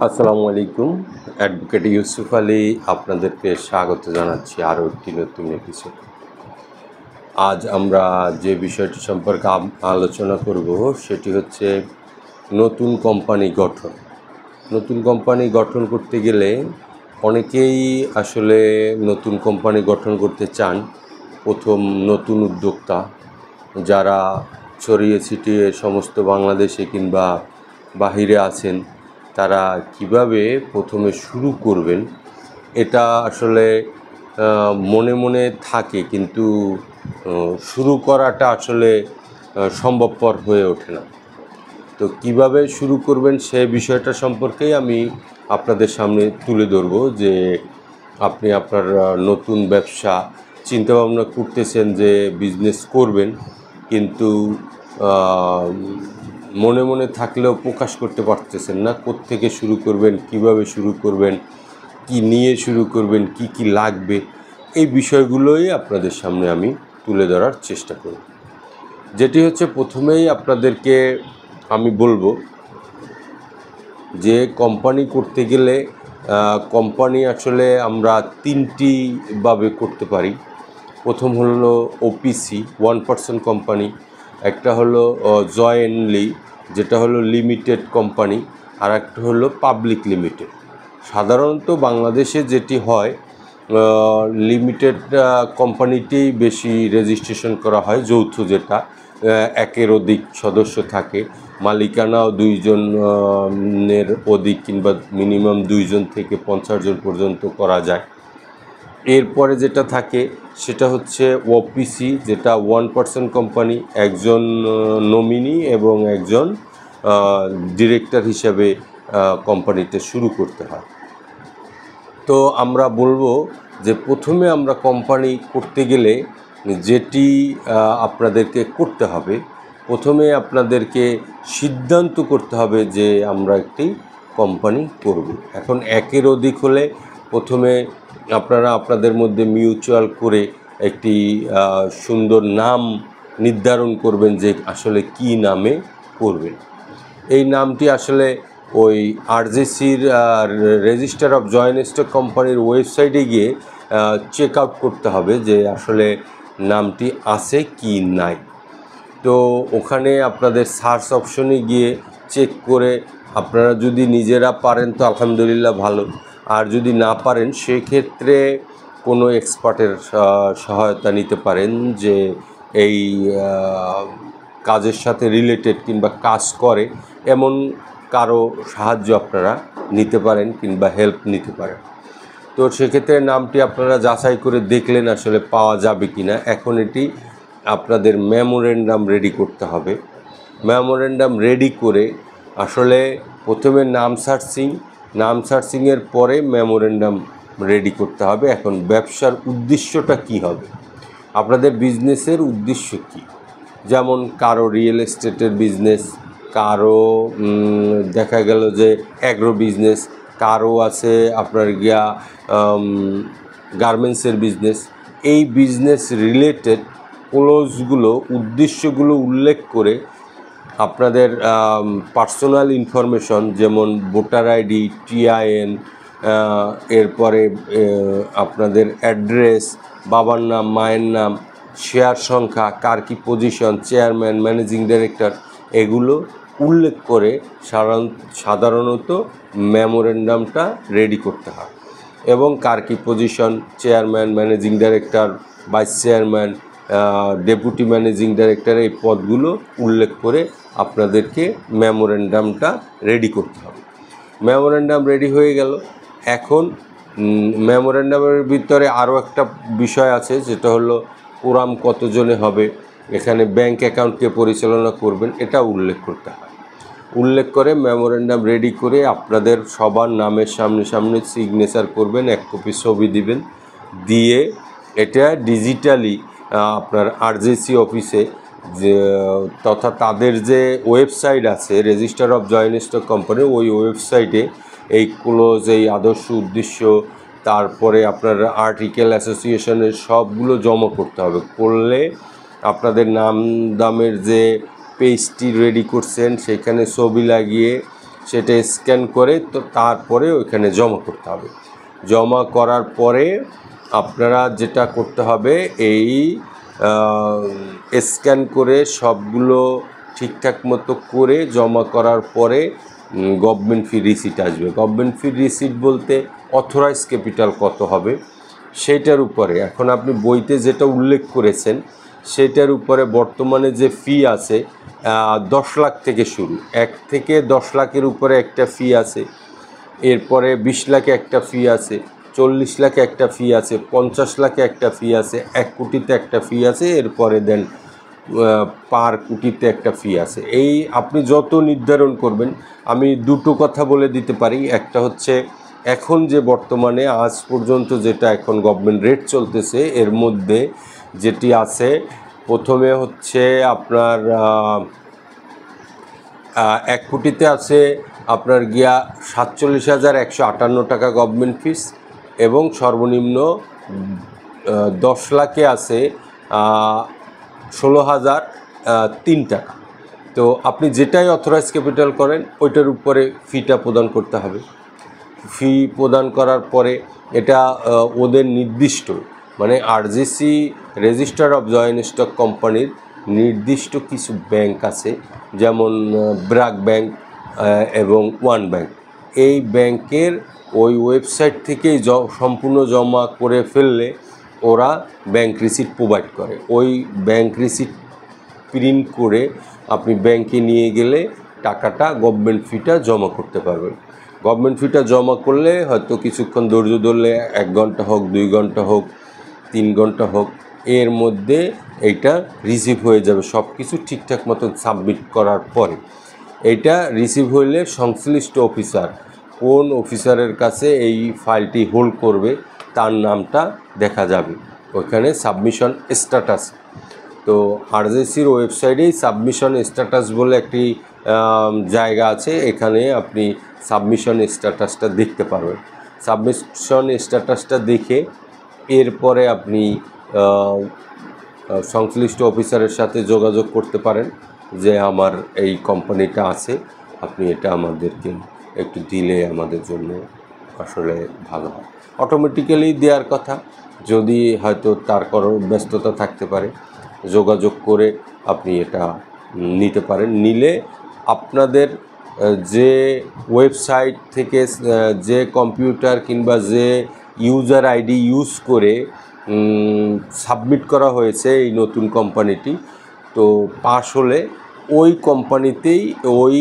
আসসালামু আলাইকুম। অ্যাডভোকেট ইউসুফ আলী আপনাদেরকে স্বাগত জানাচ্ছি আরও একটি নতুন এপিসোড। আজ আমরা যে বিষয়টি সম্পর্কে আলোচনা করব সেটি হচ্ছে নতুন কোম্পানি গঠন। নতুন কোম্পানি গঠন করতে গেলে অনেকেই আসলে নতুন কোম্পানি গঠন করতে চান। প্রথম নতুন উদ্যোক্তা যারা ছড়িয়ে ছিটিয়ে সমস্ত বাংলাদেশে কিংবা বাহিরে আছেন, তারা কিভাবে প্রথমে শুরু করবেন এটা আসলে মনে মনে থাকে, কিন্তু শুরু করাটা আসলে সম্ভবপর হয়ে ওঠে না। তো কিভাবে শুরু করবেন সে বিষয়টা সম্পর্কেই আমি আপনাদের সামনে তুলে ধরব যে আপনি আপনার নতুন ব্যবসা চিন্তাভাবনা করতেছেন যে বিজনেস করবেন, কিন্তু মনে মনে থাকলেও প্রকাশ করতে পারতেছেন না কোত্থেকে শুরু করবেন, কিভাবে শুরু করবেন, কি নিয়ে শুরু করবেন, কি কি লাগবে, এই বিষয়গুলোই আপনাদের সামনে আমি তুলে ধরার চেষ্টা করব। যেটি হচ্ছে, প্রথমেই আপনাদেরকে আমি বলবো যে কোম্পানি করতে গেলে কোম্পানি আসলে আমরা তিনটি ভাবে করতে পারি। প্রথম হলো ওপিসি, 1% কোম্পানি। একটা হলো জয়েন্টলি, যেটা হলো লিমিটেড কোম্পানি। আর একটা হলো পাবলিক লিমিটেড। সাধারণত বাংলাদেশে যেটি হয়, লিমিটেড কোম্পানিতেই বেশি রেজিস্ট্রেশন করা হয়, যৌথ, যেটা একের অধিক সদস্য থাকে, মালিকানাও দুইজনের অধিক কিংবা মিনিমাম 2 জন থেকে 50 জন পর্যন্ত করা যায়। এরপরে যেটা থাকে সেটা হচ্ছে ওপিসি, যেটা 1% কোম্পানি, একজন নমিনি এবং একজন ডিরেক্টর হিসাবে কোম্পানিতে শুরু করতে হয়। তো আমরা বলবো যে প্রথমে আমরা কোম্পানি করতে গেলে যেটি আপনাদেরকে করতে হবে, প্রথমে আপনাদেরকে সিদ্ধান্ত করতে হবে যে আমরা একটি কোম্পানি করব। এখন একের অধিক হলে প্রথমে আপনারা আপনাদের মধ্যে মিউচুয়াল করে একটি সুন্দর নাম নির্ধারণ করবেন যে আসলে কি নামে করবেন। এই নামটি আসলে ওই আরজেসির রেজিস্টার অফ জয়েন্ট স্টক কোম্পানির ওয়েবসাইটে গিয়ে চেক আউট করতে হবে যে আসলে নামটি আছে কি নাই। তো ওখানে আপনাদের সার্চ অপশনে গিয়ে চেক করে আপনারা যদি নিজেরা পারেন তো আলহামদুলিল্লাহ ভালো, আর যদি না পারেন সেক্ষেত্রে কোনো এক্সপার্টের সহায়তা নিতে পারেন, যে এই কাজের সাথে রিলেটেড কিংবা কাজ করে এমন কারো সাহায্য আপনারা নিতে পারেন কিংবা হেল্প নিতে পারেন। তো সেক্ষেত্রে নামটি আপনারা যাচাই করে দেখলেন আসলে পাওয়া যাবে কি না। এখন এটি আপনাদের মেমোরেন্ডাম রেডি করতে হবে। মেমোরেন্ডাম রেডি করে আসলে প্রথমে নাম সার্চিংয়ের পরে মেমোরেন্ডাম রেডি করতে হবে। এখন ব্যবসার উদ্দেশ্যটা কি হবে, আপনাদের বিজনেসের উদ্দেশ্য কী? যেমন কারো রিয়েল এস্টেটের বিজনেস, কারো দেখা গেল যে অ্যাগ্রো বিজনেস, কারো আছে আপনার গার্মেন্টসের বিজনেস। এই বিজনেস রিলেটেড ক্লোজগুলো, উদ্দেশ্যগুলো উল্লেখ করে আপনাদের পার্সোনাল ইনফরমেশন যেমন ভোটার আইডি, টিআইএন, এরপরে আপনাদের অ্যাড্রেস, বাবার নাম, মায়ের নাম, শেয়ার সংখ্যা, কার কী পজিশন, চেয়ারম্যান, ম্যানেজিং ডাইরেক্টর, এগুলো উল্লেখ করে সাধারণত মেমোরেন্ডামটা রেডি করতে হয়। এবং কার কী position, chairman, managing director, vice chairman, deputy managing director, এই পদগুলো উল্লেখ করে আপনাদেরকে মেমোরেন্ডামটা রেডি করতে হবে। মেমোরেন্ডাম রেডি হয়ে গেল। এখন মেমোরেন্ডামের ভিতরে আরও একটা বিষয় আছে, যেটা হলো কোরাম কতজনে হবে, এখানে ব্যাংক অ্যাকাউন্টকে পরিচালনা করবেন, এটা উল্লেখ করতে হয়। উল্লেখ করে মেমোরেন্ডাম রেডি করে আপনাদের সবার নামের সামনে সিগনেচার করবেন, 1 কপি ছবি দিবেন, দিয়ে এটা ডিজিটালি আপনার আরজেসি অফিসে যে তথা তাদের যে ওয়েবসাইট আছে register of joint stock company, ওই ওয়েবসাইটে এই ক্লোজ, এই আদর্শ উদ্দেশ্য, তারপরে আপনার আর্টিকেল অ্যাসোসিয়েশনের সবগুলো জমা করতে হবে। করলে আপনাদের নাম দামের যে পেজটি রেডি করছেন সেখানে ছবি লাগিয়ে সেটা স্ক্যান করে তো তারপরে ওইখানে জমা করতে হবে। জমা করার পরে আপনারা যেটা করতে হবে, এই স্ক্যান করে সবগুলো ঠিকঠাক মতো করে জমা করার পরে গভর্নমেন্ট ফি রিসিট আসবে। গভর্নমেন্ট ফি রিসিট বলতে অথরাইজ ক্যাপিটাল কত হবে সেইটার উপরে, এখন আপনি বইতে যেটা উল্লেখ করেছেন সেটার উপরে বর্তমানে যে ফি আছে 10 লাখ থেকে শুরু, 1 থেকে 10 লাখের উপরে একটা ফি আছে, এরপরে 20 লাখে একটা ফি আছে, 40 লাখে একটা ফি আছে, 50 লাখে একটা ফি আছে, 1 কোটিতে একটা ফি আছে, এরপরে দেন পার কোটিতে একটা ফি আছে। এই আপনি যত নির্ধারণ করবেন, আমি দুটো কথা বলে দিতে পারি। একটা হচ্ছে এখন যে বর্তমানে আজ পর্যন্ত যেটা এখন গভর্নমেন্ট রেট চলতেছে এর মধ্যে যেটি আছে, প্রথমে হচ্ছে আপনার 1 কোটিতে আছে আপনার গিয়া 47,158 টাকা গভর্নমেন্ট ফিস, এবং সর্বনিম্ন 10 লাখে আছে 16,003 টাকা। তো আপনি যেটাই অথরাইজ ক্যাপিটাল করেন ওইটার উপরে ফিটা প্রদান করতে হবে। ফি প্রদান করার পরে এটা ওদের নির্দিষ্ট, মানে আরজিসি রেজিস্টার অফ জয়েন্ট স্টক কোম্পানির নির্দিষ্ট কিছু ব্যাংক আছে, যেমন ব্র্যাক ব্যাংক এবং ওয়ান ব্যাংক। এই ব্যাংকের ওই ওয়েবসাইট থেকেই সম্পূর্ণ জমা করে ফেললে ওরা ব্যাংক রিসিট প্রোভাইড করে। ওই ব্যাংক রিসিট প্রিন্ট করে আপনি ব্যাংকে নিয়ে গেলে টাকাটা গভর্নমেন্ট ফিটা জমা করতে পারবেন। গভর্নমেন্ট ফিটা জমা করলে হয়তো কিছুক্ষণ ধৈর্য ধরলে 1 ঘন্টা হোক, 2 ঘন্টা হোক, 3 ঘন্টা হোক, এর মধ্যে এইটা রিসিভ হয়ে যাবে সব কিছু ঠিকঠাক মতো সাবমিট করার পরে। এইটা রিসিভ হইলে সংশ্লিষ্ট অফিসার, কোন অফিসারের কাছে এই ফাইলটি হোল্ড করবে তার নামটা দেখা যাবে ওইখানে সাবমিশন স্ট্যাটাস। তো আরজিসির ওয়েবসাইটেই সাবমিশন স্ট্যাটাস বলে একটি জায়গা আছে, এখানে আপনি সাবমিশন স্ট্যাটাসটা দেখতে পারবেন। সাবমিশন স্ট্যাটাসটা দেখে এরপরে আপনি সংশ্লিষ্ট অফিসারের সাথে যোগাযোগ করতে পারেন যে আমার এই কোম্পানিটা আছে, আপনি এটা আমাদেরকে একটু দিলে আমাদের জন্য আসলে ভালো হয়। অটোমেটিক্যালি দেওয়ার কথা, যদি হয়তো তার কোনো ব্যস্ততা থাকতে পারে, যোগাযোগ করে আপনি এটা নিতে পারেন। নিলে আপনাদের যে ওয়েবসাইট থেকে যে কম্পিউটার কিংবা যে ইউজার আইডি ইউজ করে সাবমিট করা হয়েছে এই নতুন কোম্পানিটি, তো পাস হলে ওই কোম্পানিতেই ওই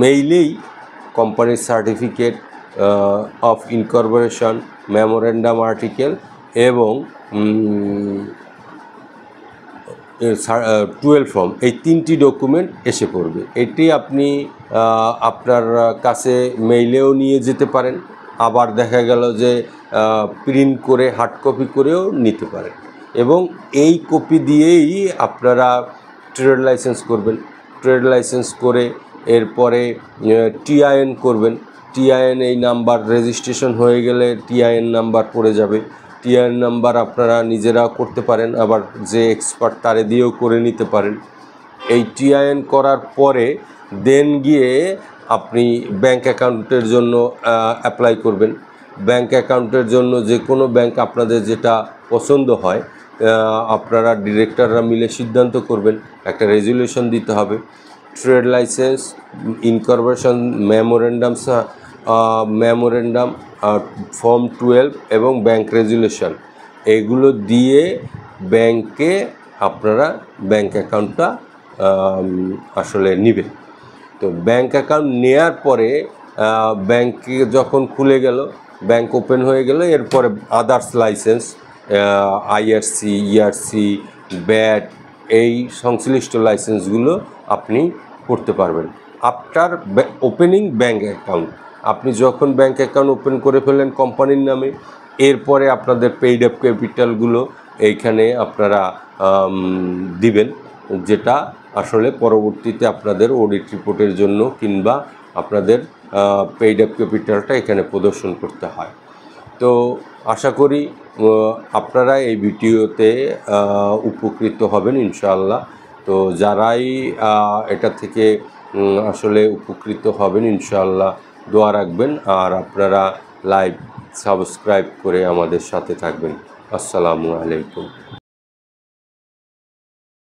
মেইলেই কোম্পানির certificate of incorporation, memorandum article এবং 12 ফর্ম, এই 3টি ডকুমেন্ট এসে পড়বে। এটি আপনি আপনার কাছে মেইলেও নিয়ে যেতে পারেন, আবার দেখা গেল যে প্রিন্ট করে হার্ড কপি করেও নিতে পারেন, এবং এই কপি দিয়েই আপনারা ট্রেড লাইসেন্স করবেন। ট্রেড লাইসেন্স করে এরপরে টিআইএন করবেন। টিআইএন এই নাম্বার রেজিস্ট্রেশন হয়ে গেলে টিআইএন নাম্বার পড়ে যাবে। টিআইএন নাম্বার আপনারা নিজেরা করতে পারেন, আবার যে এক্সপার্ট তারে দিয়েও করে নিতে পারেন। এই টিআইএন করার পরে দেন গিয়ে আপনি ব্যাংক অ্যাকাউন্টের জন্য অ্যাপ্লাই করবেন। ব্যাংক অ্যাকাউন্টের জন্য যে কোনো ব্যাংক আপনাদের যেটা পছন্দ হয় আপনারা ডিরেক্টররা মিলে সিদ্ধান্ত করবেন, একটা রেজুলেশন দিতে হবে। Trade licence, incorporation memorandum, form 12 এবং ব্যাংক রেজুলেশন, এগুলো দিয়ে ব্যাংকে আপনারা ব্যাংক অ্যাকাউন্টটা আসলে নেবেন। তো ব্যাংক অ্যাকাউন্ট নেওয়ার পরে ব্যাংকে যখন খুলে গেল, ব্যাংক ওপেন হয়ে গেল, এরপরে others licence, IRC, ERC, bat, এই সংশ্লিষ্ট লাইসেন্সগুলো আপনি করতে পারবেন আফটার ওপেনিং ব্যাংক অ্যাকাউন্ট। আপনি যখন ব্যাংক অ্যাকাউন্ট ওপেন করে ফেলেন কোম্পানির নামে, এরপরে আপনাদের পেইড আপ ক্যাপিটালগুলো এইখানে আপনারা দিবেন, যেটা আসলে পরবর্তীতে আপনাদের অডিট রিপোর্টের জন্য কিংবা আপনাদের পেইড আপ ক্যাপিটালটা এখানে প্রদর্শন করতে হয়। তো আশা করি আপনারা এই ভিডিওতে উপকৃত হবেন ইনশাআল্লাহ। তো যারাই এটা থেকে আসলে উপকৃত হবেন ইনশাআল্লাহ। দোয়া রাখবেন আর আপনারা লাইভ সাবস্ক্রাইব করে আমাদের সাথে থাকবেন। আসসালামু আলাইকুম।